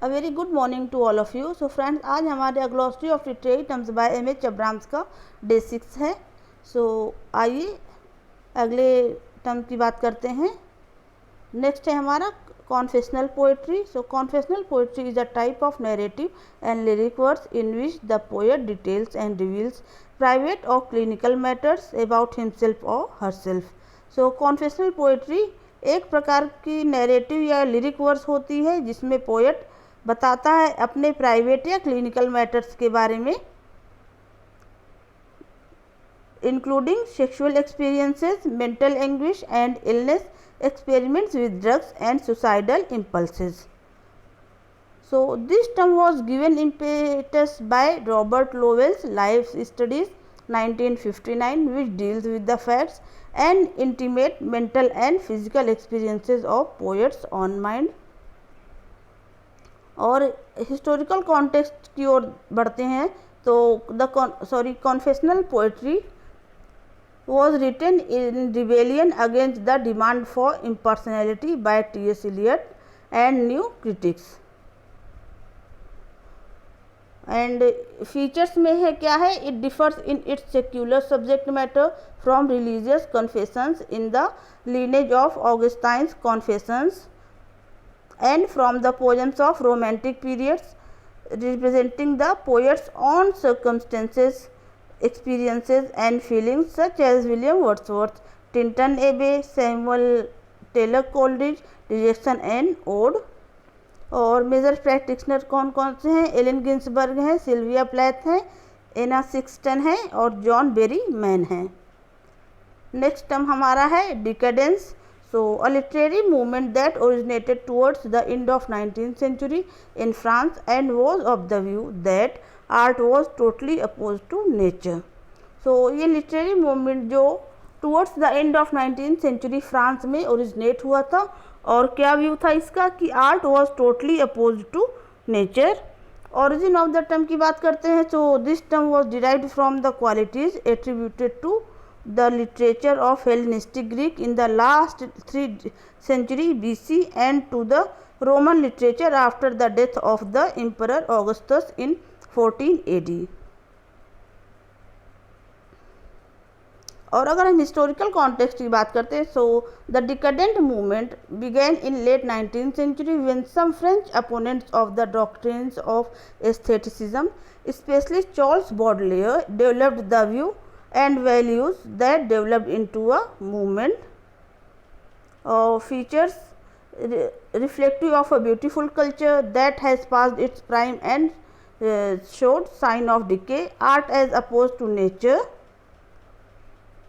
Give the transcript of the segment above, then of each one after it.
A very good morning to all of you. So friends, आज हमारे glossary of literary terms by M H. Abrams का day 6 है। सो आइए अगले टर्म की बात करते हैं। नेक्स्ट है हमारा confessional poetry. So confessional poetry is a type of narrative and lyric works in which the poet details and reveals private और क्लिनिकल मैटर्स अबाउट हिमसेल्फ और हरसेल्फ। सो कॉन्फेशनल पोएट्री एक प्रकार की नैरेटिव या lyric verse होती है जिसमें poet बताता है अपने प्राइवेट या क्लिनिकल मैटर्स के बारे में, including sexual experiences, mental anguish and illness, experiments with drugs and suicidal impulses. So this term was given impetus by Robert Lowell's Life Studies 1959, which deals with the facts and intimate mental and physical experiences of poets on mind. और historical context की ओर बढ़ते हैं तो कॉन्फेशनल poetry was written in rebellion against the demand for impersonality by T.S. Eliot and new critics. And features में है क्या है, it differs in its secular subject matter from religious confessions in the lineage of Augustine's Confessions and from the poems of romantic periods representing the poet's own circumstances, experiences and feelings, such as William Wordsworth, Tinton Abbey, Samuel Taylor Coleridge, Rejection and Ode. और major practitioner कौन कौन से हैं? Elon Ginsberg हैं, Sylvia Plath हैं, एना sixteen है और John berry man हैं। नेक्स्ट टर्म हमारा है डिकेडेंस। So a literary movement that originated towards the end of 19th century in France and was of the view that art was totally opposed to nature. So ये literary movement जो towards the end of 19th century France में originate हुआ था और क्या view था इसका कि art was totally opposed to nature. Origin of the term की बात करते हैं तो this term was derived from the qualities attributed to the literature of Hellenistic Greek in the last 3 century BC and to the Roman literature after the death of the Emperor Augustus in 14 AD. और अगर हम historical context की बात करते हैं so the decadent movement began in late 19th century when some French opponents of the doctrines of aestheticism, especially Charles Baudelaire, developed the view and values that developed into a movement. Features reflective of a beautiful culture that has passed its prime and showed sign of decay. Art as opposed to nature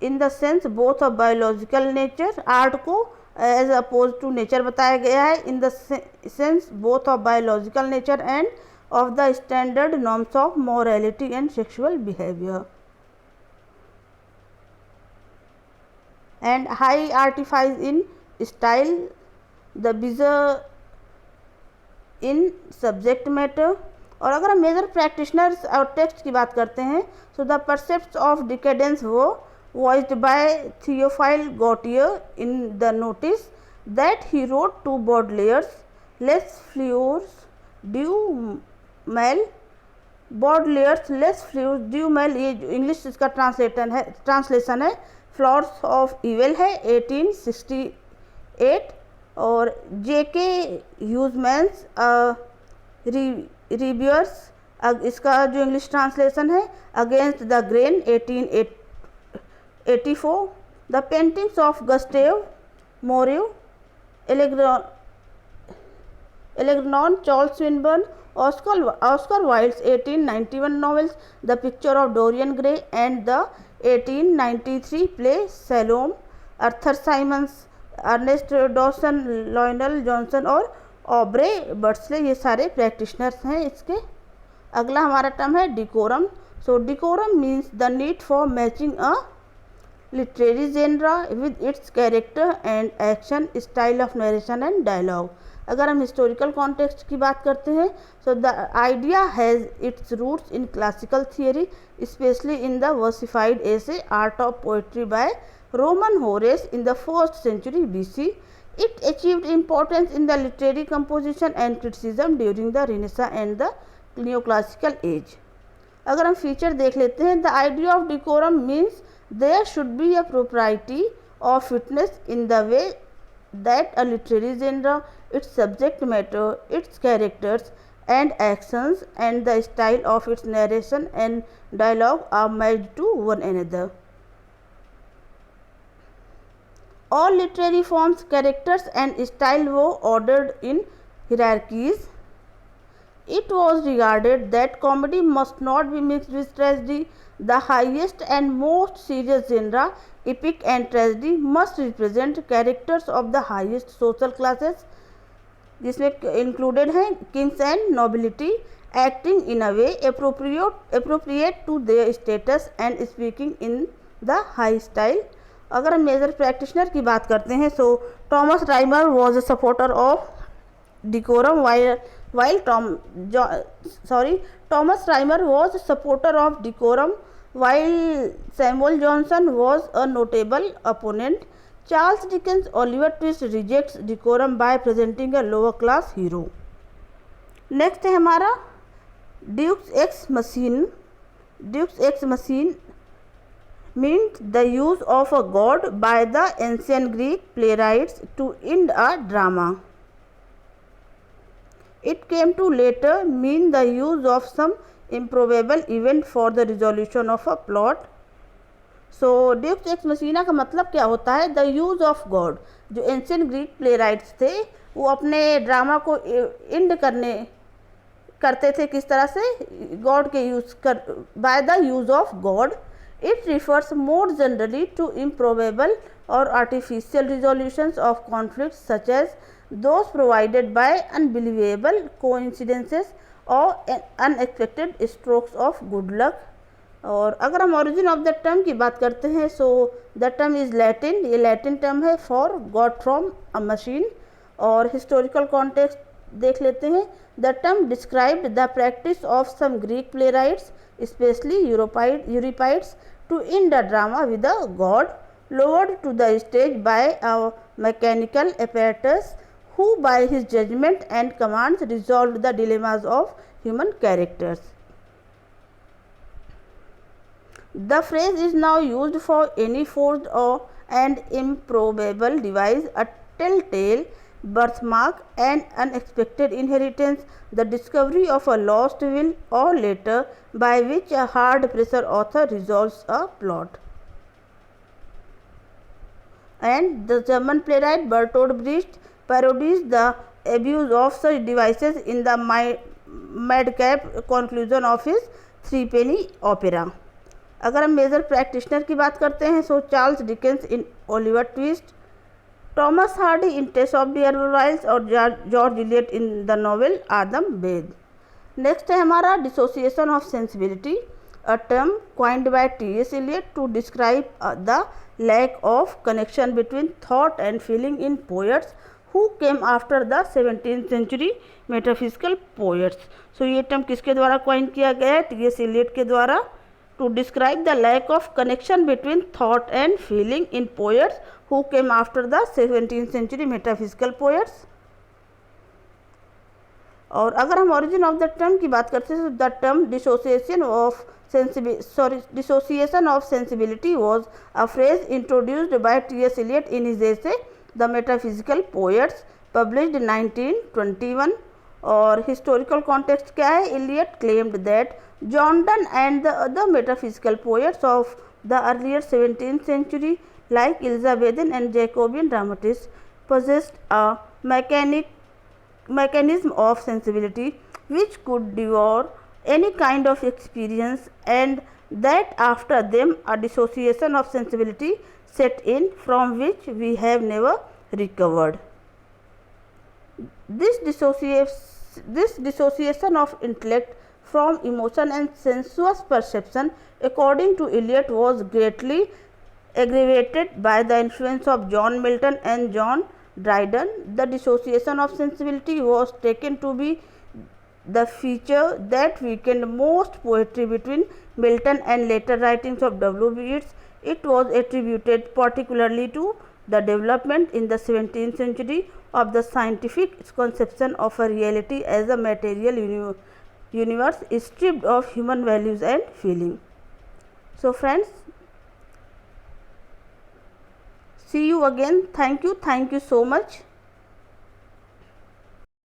in the sense both of biological nature. Art को as opposed to nature बताया गया है in the sense both of biological nature and of the standard norms of morality and sexual behavior. And high artifice in style, the bizarre in subject matter. और अगर हम major practitioners और text की बात करते हैं so the परसेप्ट्स of decadence were voiced by Theophile Gautier in the notice that he wrote to Baudelaire's Les Fleurs du Mal. Baudelaire's Les Fleurs du Mal ये English इसका ट्रांसलेशन है। Flowers of evil है 1868 और J K Huysmans रिव्यूअर्स इसका जो English translation है against the grain 1884। The paintings of Gustave Moreau, Algernon, Charles Swinburne, Oscar Wilde's 1891 novels, the picture of Dorian Gray and the 1893 play सैलोम, Arthur Symons, Ernest Dowson, Lionel Johnson और Aubrey Beardsley ये सारे practitioners हैं इसके। अगला हमारा term है decorum. So decorum means the need for matching a literary genre with its character and action, style of narration and dialogue. अगर हम हिस्टोरिकल कॉन्टेक्स्ट की बात करते हैं so the idea has its roots in classical theory specially in the versified essay art of poetry by Roman Horace in the 1st century BC It achieved importance in the literary composition and criticism during the Renaissance and the neoclassical age. अगर हम feature देख लेते हैं, the idea of decorum means there should be a propriety of fitness in the way that a literary genre, its subject matter, its characters and actions, and the style of its narration and dialogue are matched to one another. All literary forms, characters and style were ordered in hierarchies. It was regarded that comedy must not be mixed with tragedy. The highest and most serious genre, epic and tragedy, must represent characters of the highest social classes, जिसमें included हैं kings and nobility, acting in a way appropriate to their status and speaking in the high style. अगर हम major practitioner की बात करते हैं, so Thomas Rymer was a supporter of decorum Thomas Rhymer was a supporter of decorum, while Samuel Johnson was a notable opponent. Charles Dickens' Oliver Twist rejects decorum by presenting a lower class hero. Next है हमारा deus ex machine. Deus ex machine meant the use of a god by the ancient Greek playwrights to end a drama. It came to later mean the use of some improbable event for the resolution of a plot. So deus ex machina का मतलब क्या होता है? The use of God. जो ancient Greek playwrights थे वो अपने drama को एंड करते थे किस तरह से? गॉड के यूज़ कर, by the use of God. It refers more generally to improbable और artificial resolutions of conflicts such as those provided by unbelievable coincidences और unexpected strokes of good luck. और अगर हम ओरिजिन ऑफ द टर्म की बात करते हैं, so the term is Latin. ये लैटिन टर्म है for God from a machine. और हिस्टोरिकल कॉन्टेक्स्ट देख लेते हैं. The term described the practice of some Greek playwrights specially Euripides to end the drama with a god lowered to the stage by a mechanical apparatus who by his judgment and commands resolved the dilemmas of human characters. The phrase is now used for any forced and improbable device, a telltale birthmark, an unexpected inheritance, the discovery of a lost will or letter by which a hard pressure author resolves a plot. And the German playwright Bertolt Brecht parodies the abuse of such devices in the madcap conclusion of his Threepenny Opera. अगर हम major practitioner की बात करते हैं, सो Charles Dickens in Oliver Twist, Thomas Hardy in Tess of d'Urbervilles और George Eliot in the novel Adam Bede. Next है हमारा dissociation of sensibility, a term coined by T.S. Eliot to describe the lack of connection between thought and feeling in poets who came after the 17th century metaphysical poets. सो ये term किसके द्वारा coin किया गया है? T.S. Eliot के द्वारा. To describe the lack of connection between thought and feeling in poets who came after the 17th century metaphysical poets. और अगर हम origin of the term की बात करते हैं, तो the term dissociation of sensibility was a phrase introduced by T.S. Eliot in his essay The Metaphysical Poets, published in 1921. और historical context क्या है? Eliot claimed that John Donne and the other metaphysical poets of the earlier 17th century, like Elizabethan and Jacobean dramatists, possessed a mechanism of sensibility which could devour any kind of experience, and that after them a dissociation of sensibility set in from which we have never recovered. This dissociation of intellect from emotion and sensuous perception, according to Eliot, was greatly aggravated by the influence of John Milton and John Dryden. The dissociation of sensibility was taken to be the feature that weakened most poetry between Milton and later writings of W. B. Yeats. It was attributed particularly to the development in the 17th century of the scientific conception of a reality as a material universe is stripped of human values and feeling. So friends, see you again. Thank you so much.